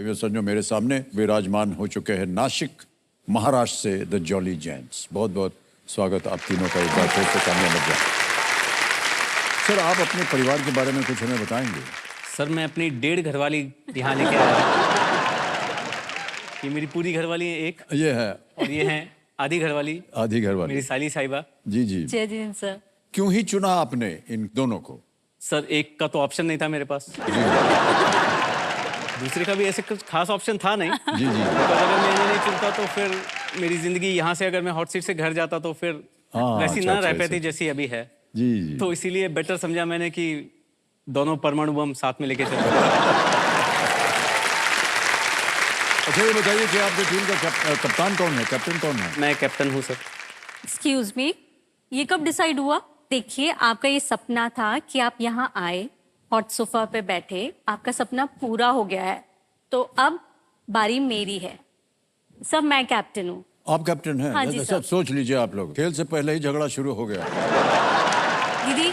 दिव्य संजो मेरे सामने विराजमान हो चुके हैं नासिक महाराष्ट्र से द जॉली जैंट्स। बहुत बहुत स्वागत आप तीनों का एक बार फिर से कामयाब लग गया। सर आप अपने परिवार के बारे में कुछ हमें बताएंगे? सर मैं अपनी 1.5 घरवाली यहाँ लेके आया हूँ। ये मेरी पूरी घरवाली है एक, ये है, और ये है आधी घरवाली, आधी घरवाली मेरी साली साहिबा। जी जी। जय हिंद सर। क्यों ही चुना आपने इन दोनों को? सर एक का तो ऑप्शन नहीं था मेरे पास, जी दूसरे का भी ऐसे कुछ खास ऑप्शन था नहीं। जी जी। तो अगर मैं इन्हें नहीं चुनता तो फिर मेरी जिंदगी यहाँ से, अगर मैं हॉट सीट से घर जाता तो फिर हाँ, वैसी अच्छा, ना अच्छा, रह पाती अच्छा। जैसी अभी है। जी जी। तो इसीलिए बेटर समझा मैंने कि दोनों परमाणु बम साथ में लेके चलते। अच्छा ये बताइए कि आपकी टीम का कप्तान कौन है, कैप्टन कौन है? मैं कैप्टन हूँ सर। एक्सक्यूज मी, ये कब डिसाइड हुआ? देखिए आपका ये सपना था कि आप यहाँ आए, हॉट सोफा पे बैठे, आपका सपना पूरा हो गया है, तो अब बारी मेरी है। सब मैं कैप्टन हूँ। आप कैप्टन हैं? हाँ जी, अच्छा, सर। सोच लीजिए आप लोग, खेल से पहले ही झगड़ा शुरू हो गया। दीदी,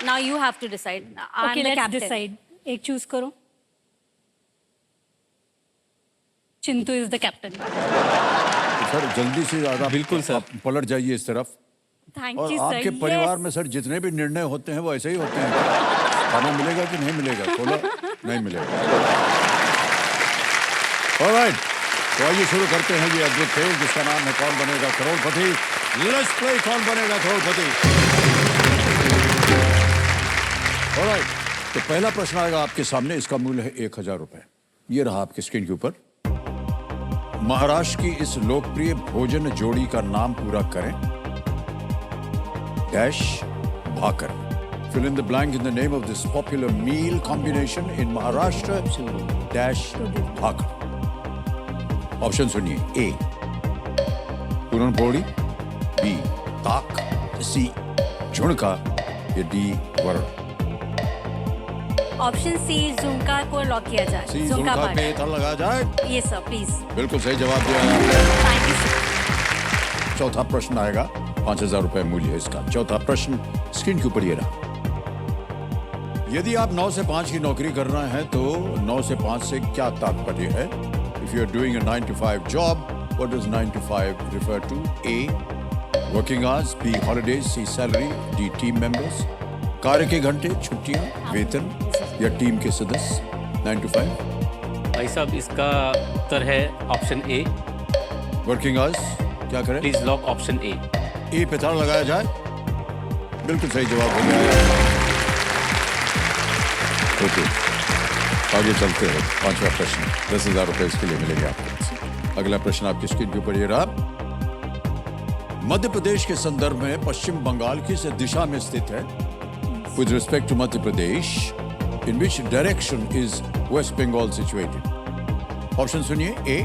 now you have to decide. I okay am the let's captain. Decide. एक चूज करो। Chintu is the captain. तो सर जल्दी से ज्यादा बिल्कुल सर। आप पलट जाइए इस तरफ। थैंक और यू सर। आपके परिवार में सर जितने भी निर्णय होते हैं वो ऐसे ही होते हैं। खाना मिलेगा कि नहीं मिलेगा? खोला नहीं मिलेगा। ऑलराइट, तो आइए शुरू करते हैं ये अद्भुत खेल जिसका नाम है कौन बनेगा करोड़पति। लेट्स प्ले कौन बनेगा करोड़पति। ऑलराइट, तो पहला प्रश्न आएगा आपके सामने, इसका मूल्य है 1000 रुपए। ये रहा आपके स्क्रीन के ऊपर। महाराष्ट्र की इस लोकप्रिय भोजन जोड़ी का नाम पूरा करें। Dash bhakar. Fill in the blank in the name of this popular meal combination in Maharashtra. Dash bhakar. Option सुनिए। ए पुरणपोळी, बी ताक, सी झुणका, या डी वरण। ऑप्शन सी झुमका को लॉक किया जाए। सी झुणका पे ताला लगाया जाए। ये सर प्लीज। बिल्कुल सही जवाब दिया है आपने। Thank you sir. चौथा प्रश्न आएगा, 5000 रुपए मूल्य है इसका। चौथा प्रश्न स्क्रीन के ऊपर ये रहा। यदि आप 9 से 5 की नौकरी कर रहे हैं तो 9 से 5 से क्या तात्पर्य है? If you are doing a 9 to 5 job, what does 9 to 5 refer to? A. Working hours, B. Holidays, C. Salary, D. Team members. कार्य के घंटे, छुट्टियां, वेतन या टीम के सदस्य। 9 to 5. भाई साहब इसका उत्तर है ऑप्शन ए। वर्किंग आवर्स क्या करें? Please lock option A. A पे ताला लगाया जाए। बिल्कुल सही जवाब हो गया है। ओके, आगे चलते हैं। पांचवा प्रश्न, 10,000 रुपए इसके लिए मिलेंगे आपको। अगला प्रश्न आपकी स्क्रीन के ऊपर ये रहा। मध्य प्रदेश के संदर्भ में पश्चिम बंगाल किस दिशा में स्थित है? With respect to Madhya Pradesh, in which direction is West Bengal situated? Option सुनिए। A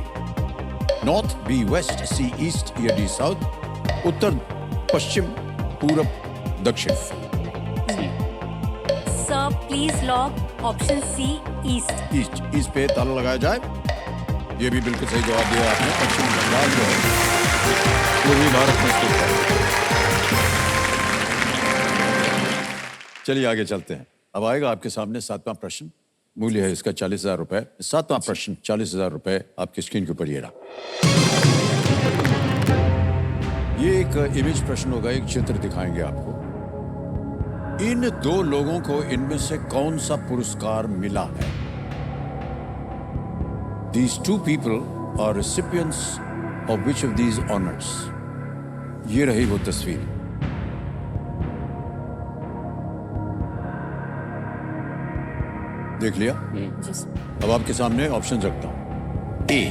north, B west, C east, या डी साउथ। उत्तर पश्चिम, पूरब, दक्षिण। Sir please lock option C east. East. East पे ताला लगाया जाए। ये भी बिल्कुल सही जवाब दिया आपने। पश्चिम बंगाल जो है पूर्वी भारत में स्थित है। चलिए आगे चलते हैं। अब आएगा आपके सामने 7वां प्रश्न, मूल्य है इसका 40,000 रुपए। 7वां प्रश्न 40,000 रुपए आपकी स्क्रीन के ऊपर ये रहा। ये एक इमेज प्रश्न होगा, एक चित्र दिखाएंगे आपको। इन दो लोगों को इनमें से कौन सा पुरस्कार मिला है? These two people are recipients of which of these honors? ये रही वो तस्वीर। देख लिया? अब आपके सामने ऑप्शन रखता हूं। A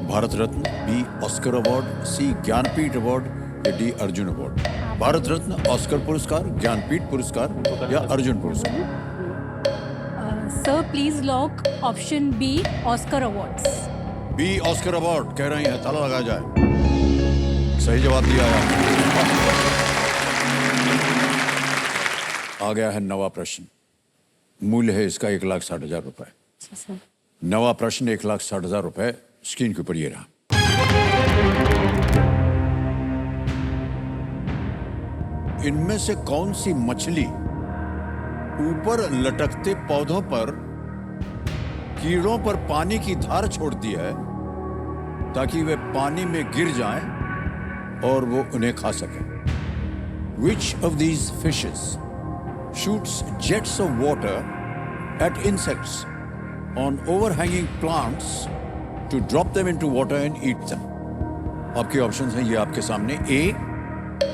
Bharat Ratna, B Oscar award, C Jnanpith award, या D Arjun award. Bharat Ratna, Oscar पुरस्कार, ज्ञानपीठ पुरस्कार या अर्जुन पुरस्कार। Sir please lock option B Oscar awards. B Oscar award कह रही हैं, ताला लगाया जाए। सही जवाब दिया है। आ गया है 9वां प्रश्न, मूल्य है इसका 1,60,000 रुपए। 9वां प्रश्न 1,60,000 रुपए स्क्रीन के ऊपर ये रहा। इनमें से कौन सी मछली ऊपर लटकते पौधों पर कीड़ों पर पानी की धार छोड़ती है ताकि वे पानी में गिर जाएं और वो उन्हें खा सकें। Which of these fishes shoots jets of water at insects on overhanging plants to drop them into water and eat them? आपके ऑप्शंस हैं ये आपके सामने। A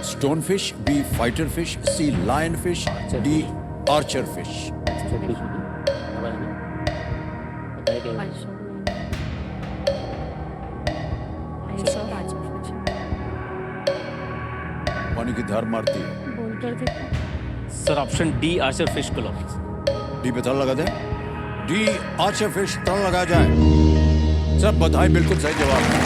stone fish, B fighter fish, C lion fish, D archer fish. पानी की धार मारती है। बोल कर देखो। Sir option D archer fish को लॉक। डी पे ताला लगा दें। डी आर्चर फिश ताला लगाया जाए। सब बधाई, बिल्कुल सही जवाब है।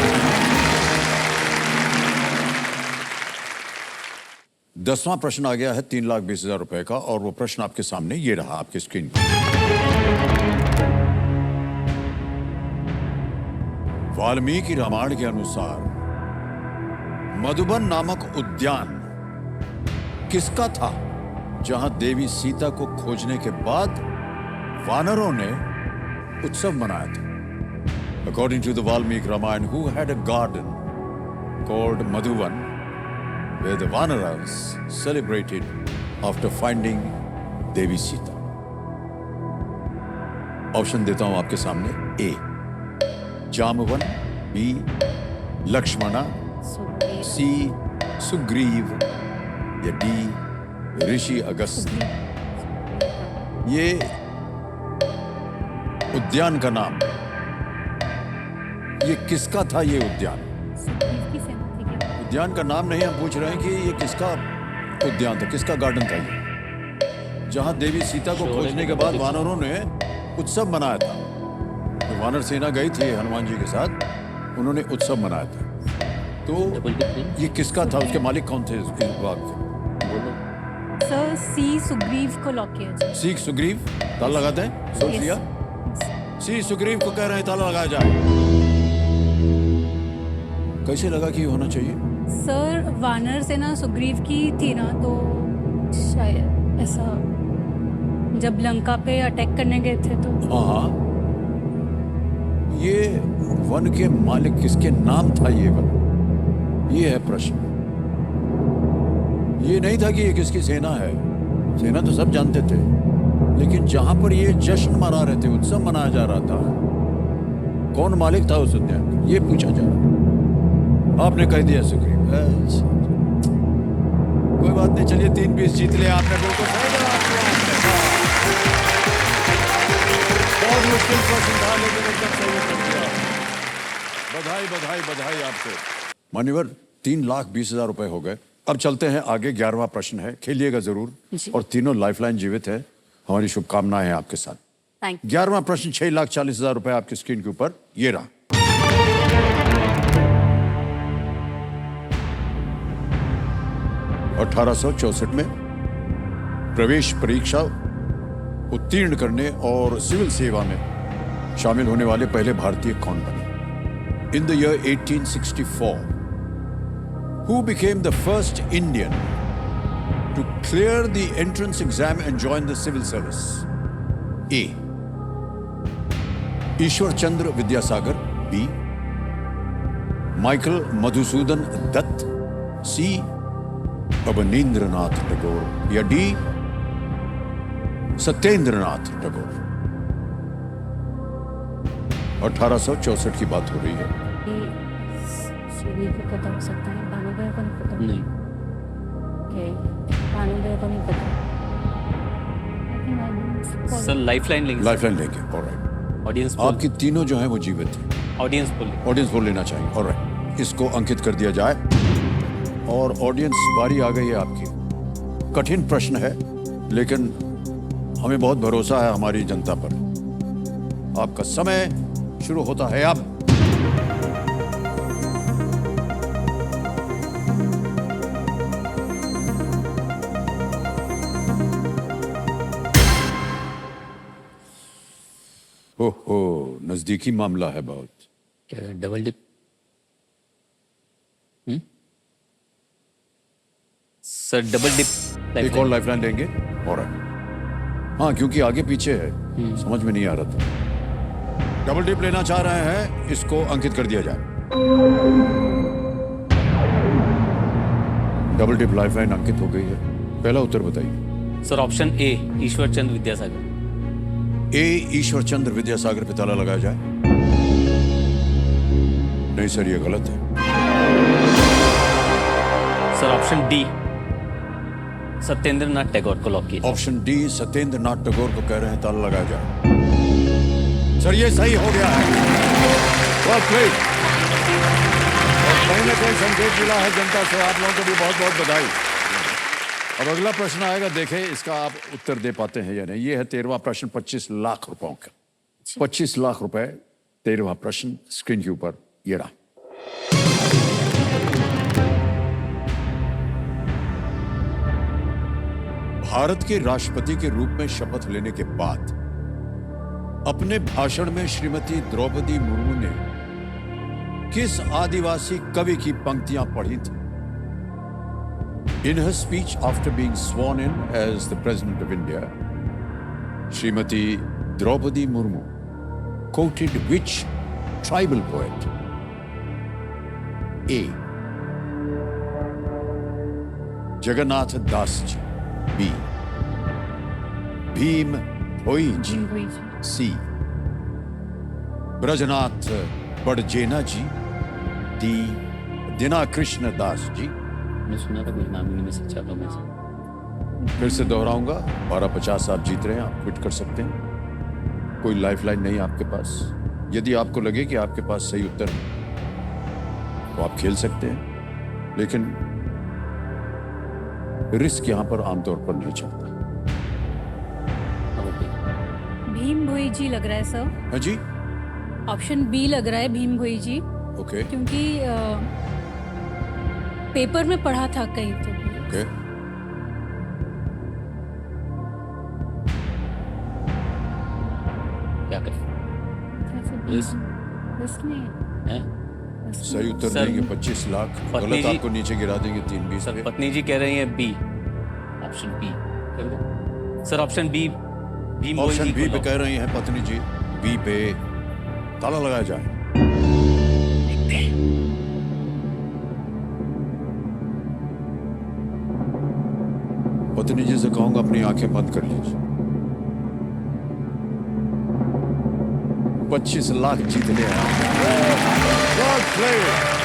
10वां प्रश्न आ गया है 3,20,000 रुपए का, और वो प्रश्न आपके सामने ये रहा आपकी स्क्रीन पर। वाल्मीकि रामायण के अनुसार मधुबन नामक उद्यान किसका था जहां देवी सीता को खोजने के बाद वानरों ने उत्सव मनाया था? According to the Valmiki Ramayana, who had a garden called Madhuban where the Vanaras celebrated after finding Devi Sita? Option देता हूं आपके सामने। ए जामवन, बी लक्ष्मणा, सी सुग्रीव, या डी ऋषि अगस्त। ये उद्यान का नाम, ये किसका था? ये उद्यान, उद्यान का नाम नहीं हम पूछ रहे हैं कि ये किसका उद्यान था, किसका गार्डन था ये, जहां देवी सीता को खोजने के बाद वानरों ने उत्सव मनाया था। तो वानर सेना गई थी हनुमान जी के साथ, उन्होंने उत्सव मनाया था। तो ये किसका था? उसके मालिक कौन थे इस बाग के? सर सी सुग्रीव को लॉक किया जाए। सी सुग्रीव, ताला लगाते हैं। सोच लिया। सी सुग्रीव को कह रहे हैं ताला लगाया जाए। कैसे लगा कि होना चाहिए? सर वानर सेना सुग्रीव की थी ना, तो शायद ऐसा जब लंका पे अटैक करने गए थे तो। हाँ, ये वन के मालिक किसके नाम था? ये वन, ये है प्रश्न। ये नहीं था कि ये किसकी सेना है, सेना तो सब जानते थे, लेकिन जहां पर ये जश्न मना रहे थे, उत्सव मनाया जा रहा था, कौन मालिक था उस उद्यान का, ये पूछा जा रहा। आपने कह दिया सुग्रीव। कोई बात नहीं, चलिए 3-20 जीत लिया आपने, बिल्कुल सही जवाब दिया। बहुत मुश्किल प्रश्न था, लेकिन एकदम सही उत्तर दिया। बधाई बधाई बधाई आपको। मान्यवर, 3,20,000 रुपए हो गए। अब चलते हैं आगे। 11वां प्रश्न है, खेलिएगा जरूर, और तीनों लाइफलाइन जीवित है। हमारी शुभकामनाएं हैं आपके साथ। Thank you. 11वां प्रश्न 6,40,000 रुपए आपकी स्क्रीन के ऊपर ये रहा। और 1864 में प्रवेश परीक्षा उत्तीर्ण करने और सिविल सेवा में शामिल होने वाले पहले भारतीय कौन बने? In the year 1864, who became the first Indian to clear the entrance exam and join the civil service? A. Ishwar Chandra Vidyasagar. B. Michael Madhusudan Dutt. C. Abanindranath Tagore. या D. सत्येंद्रनाथ टैगोर। 1864 की बात हो रही है। सुग्रीव को पता हो सकता है, भानु भैया को नहीं पता। नहीं। भानु भैया को नहीं पता। सर लाइफलाइन लेंगे। लाइफलाइन लेंगे, ऑलराइट। ऑडियंस आपकी तीनों जो हैं वो जीवित हैं। ऑडियंस बोल ऑडियंस बोल लेना चाहिए, ऑलराइट। इसको अंकित कर दिया जाए। और ऑडियंस, बारी आ गई है आपकी। कठिन प्रश्न है, लेकिन हमें बहुत भरोसा है हमारी जनता पर। आपका समय शुरू होता है अब। ओहो, नजदीकी मामला है बहुत। क्या double dip? Sir double dip. एक और लाइफलाइन लेंगे, ऑलराइट। हाँ, क्योंकि आगे पीछे है, समझ में नहीं आ रहा था। डबल टिप लेना चाह रहे हैं, इसको अंकित कर दिया जाए। डबल टिप लाइफलाइन अंकित हो गई है। पहला उत्तर बताइए। Sir option A Ishwar Chandra Vidyasagar. ए ईश्वर चंद्र विद्यासागर पे ताला लगाया जाए। नहीं सर, ये गलत है। Sir option D Satyendra Nath Tagore को लॉक कीजिए। ऑप्शन डी सत्येंद्र नाथ टैगोर को कह रहे हैं, ताला लगाया जाए। सर ये सही हो गया है। Well played. और कहीं ना कहीं संकेत मिला है जनता से। आप लोगों को भी बहुत बहुत बधाई। अब अगला प्रश्न आएगा, देखें इसका आप उत्तर दे पाते हैं या नहीं। ये है 13वां प्रश्न, 25 लाख रुपयों का। 25 लाख रुपए, 13वां प्रश्न स्क्रीन के ऊपर ये रहा। भारत के राष्ट्रपति के रूप में शपथ लेने के बाद अपने भाषण में श्रीमती द्रौपदी मुर्मू ने किस आदिवासी कवि की पंक्तियां पढ़ी थी? In her speech after being sworn in as the President of India, Srimati Draupadi Murmu quoted which tribal poet? A. Jagannath Das ji. B. Bhim Bhoi ji. C. Brajnath Badjena ji. D. Dina Krishna Das ji. मैंने सुना था कोई नाम ही नहीं सकता लोगों में से। फिर से दोहराऊंगा, 1250 आप जीत रहे हैं, आप क्विट कर सकते हैं। कोई लाइफलाइन नहीं आपके पास। यदि आपको लगे कि आपके पास सही उत्तर है तो आप खेल सकते हैं, लेकिन रिस्क यहां पर आमतौर पर नहीं चलता। भीम भोई जी लग रहा है सर। हाँ जी, ऑप्शन बी लग रहा है, भीम भोई जी। ओके क्योंकि पेपर में पढ़ा था कहीं तो। ओके। क्या करें? बस नहीं हैं? सही उत्तर सर, देंगे 25 लाख, पत्नी गलत जी- आपको नीचे गिरा देंगे 3-20 सर पे। पत्नी जी कह रही हैं बी। ऑप्शन बी कर दो। सर ऑप्शन बी भीम भोई ऑप्शन जी बी को पे lock। कह रही हैं पत्नी जी, बी पे ताला लगाया जाए। पत्नी जी से कहूंगा अपनी आंखें बंद कर लीजिए। 25 लाख जीतने हैं। Well played.